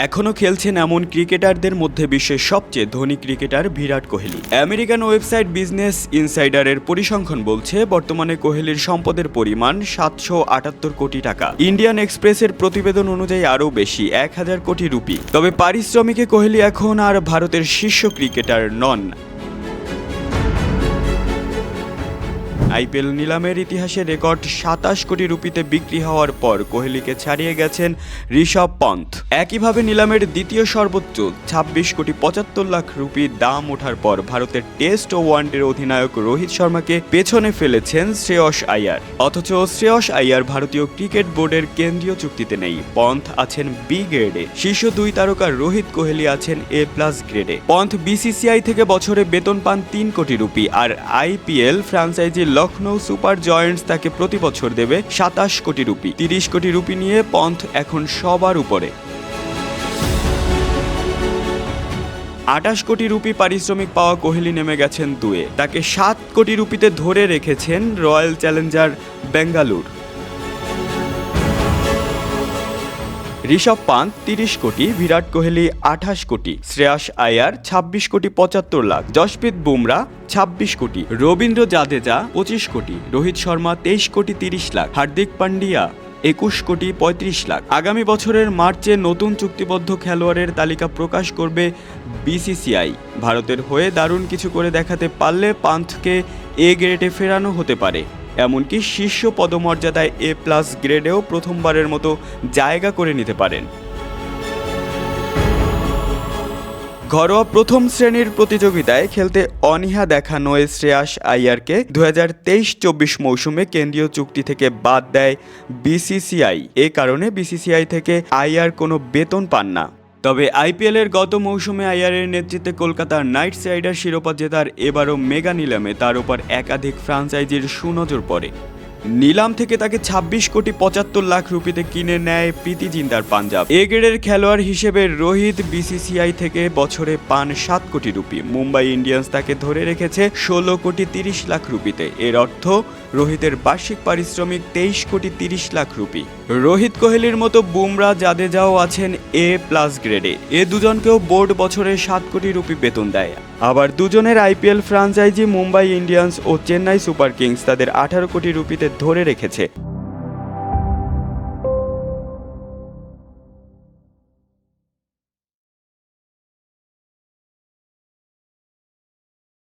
এখনও খেলছেন এমন ক্রিকেটারদের মধ্যে বিশ্বের সবচেয়ে ধনী cricketer Virat Kohli. American website business ইনসাইডারের পরিসংখ্যান বলছে বর্তমানে কোহলির সম্পদের পরিমাণ 778 কোটি টাকা। ইন্ডিয়ান এক্সপ্রেসের প্রতিবেদন অনুযায়ী আরও বেশি, 1000 কোটি রুপি। তবে পারিশ্রমিকে কোহলি এখন আর ভারতের শীর্ষ ক্রিকেটার নন। আইপিএল নিলামের ইতিহাসে রেকর্ড 27 কোটি রুপিতে বিক্রি হওয়ার পর কোহলিকে ছাড়িয়ে গেছেন ঋষভ পন্থ। একইভাবে নিলামের দ্বিতীয় সর্বোচ্চ 26 কোটি 75 লাখ রুপি দাম ওঠার পর ভারতের টেস্ট ও ওয়ানডের অধিনায়ক রোহিত শর্মাকে পেছনে ফেলেছেন শ্রেয়স আইয়ার। অথচ শ্রেয়স আইয়ার ভারতীয় ক্রিকেট বোর্ডের কেন্দ্রীয় চুক্তিতে নেই। পন্থ আছেন বি গ্রেডে। শীর্ষ দুই তারকা রোহিত কোহলি আছেন এ প্লাস গ্রেডে। পন্থ বিসিসিআই থেকে বছরে বেতন পান 3 কোটি রুপি, আর IPL franchise Lucknow Super Giants তাকে প্রতি বছর দেবে 27 কোটি রুপি। 30 কোটি রুপি নিয়ে পন্থ এখন সবার উপরে। 28 কোটি রুপি পারিশ্রমিক পাওয়া কোহলি নেমে গেছেন 2-এ। তাকে 7 কোটি রুপিতে ধরে রেখেছেন রয়্যাল চ্যালেঞ্জার বেঙ্গালুরু। ঋষভ পান্ত 30 কোটি, বিরাট কোহলি 28 কোটি, শ্রেয়াস আইয়ার 26 কোটি 75 লাখ, জশপ্রীত বুমরা 26 কোটি, রবীন্দ্র জাদেজা 25 কোটি, রোহিত শর্মা 23 কোটি 30 লাখ, হার্দিক পান্ডিয়া 21 কোটি 35 লাখ। আগামী বছরের মার্চে নতুন চুক্তিবদ্ধ খেলোয়াড়ের তালিকা প্রকাশ করবে বিসিসিআই। ভারতের হয়ে দারুণ কিছু করে দেখাতে পারলে পান্থকে এ গ্রেডে ফেরানো হতে পারে। এমনকি শীর্ষ পদমর্যাদায় এ প্লাস গ্রেডেও প্রথমবারের মতো জায়গা করে নিতে পারেন। ঘরোয়া প্রথম শ্রেণীর প্রতিযোগিতায় খেলতে অনীহা দেখানো শ্রেয়াস আইয়ারকে 2023-24 মৌসুমে কেন্দ্রীয় চুক্তি থেকে বাদ দেয় বিসিসিআই। এ কারণে বিসিসিআই থেকে আইয়ার কোনো বেতন পান না। তবে আইপিএলের গত মৌসুমে আইয়ারের নেতৃত্বে কলকাতার নাইট রাইডার্স শিরোপা জেতার এবারও মেগা নিলামে তার উপর একাধিক ফ্র্যাঞ্চাইজির সুনজর পড়ে। নিলাম থেকে তাকে 26 কোটি 75 লাখ রুপিতে কিনে নেয় প্রীতি জিন্দার পাঞ্জাব। এ গ্রেডের খেলোয়াড় হিসেবে রোহিত বিসিসিআই থেকে বছরে পান 7 কোটি রুপি। মুম্বাই ইন্ডিয়ান্স তাকে ধরে রেখেছে 16 কোটি 30 লাখ রুপিতে। এর অর্থ রোহিতের বার্ষিক পারিশ্রমিক 23 কোটি 30 লাখ রুপি। রোহিত কোহলির মতো বুমরা জাদেজাও আছেন এ প্লাস গ্রেডে। এ দুজনকেও বোর্ড বছরে 7 কোটি রুপি বেতন দেয়। আবার দুজনের আইপিএল ফ্র্যাঞ্চাইজি মুম্বাই ইন্ডিয়ান্স ও চেন্নাই সুপার কিংস তাদের 18 কোটি রুপিতে ধরে রেখেছে।